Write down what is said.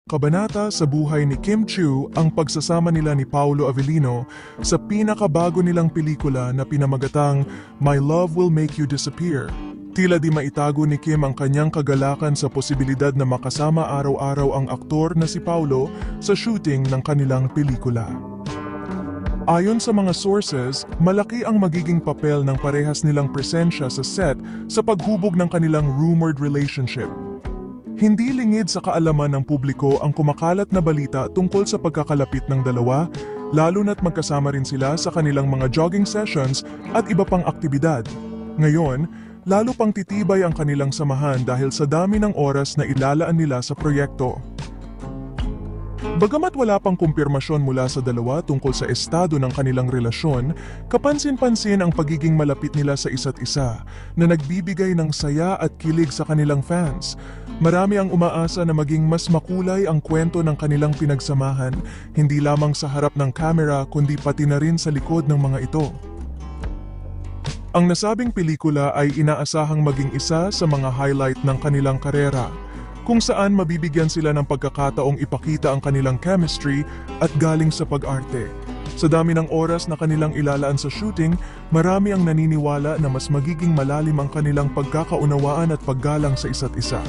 Kabanata sa buhay ni Kim Chiu ang pagsasama nila ni Paolo Avellino sa pinakabago nilang pelikula na pinamagatang My Love Will Make You Disappear. Tila di maitago ni Kim ang kanyang kagalakan sa posibilidad na makasama araw-araw ang aktor na si Paolo sa shooting ng kanilang pelikula. Ayon sa mga sources, malaki ang magiging papel ng parehas nilang presensya sa set sa paghubog ng kanilang rumored relationship. Hindi lingid sa kaalaman ng publiko ang kumakalat na balita tungkol sa pagkakalapit ng dalawa, lalo na't magkasama rin sila sa kanilang mga jogging sessions at iba pang aktibidad. Ngayon, lalo pang titibay ang kanilang samahan dahil sa dami ng oras na ilalaan nila sa proyekto. Bagamat wala pang kumpirmasyon mula sa dalawa tungkol sa estado ng kanilang relasyon, kapansin-pansin ang pagiging malapit nila sa isa't isa na nagbibigay ng saya at kilig sa kanilang fans. Marami ang umaasa na maging mas makulay ang kwento ng kanilang pinagsamahan, hindi lamang sa harap ng kamera kundi pati na rin sa likod ng mga ito. Ang nasabing pelikula ay inaasahang maging isa sa mga highlight ng kanilang karera, kung saan mabibigyan sila ng pagkakataong ipakita ang kanilang chemistry at galing sa pag-arte. Sa dami ng oras na kanilang ilalaan sa shooting, marami ang naniniwala na mas magiging malalim ang kanilang pagkakaunawaan at paggalang sa isa't isa.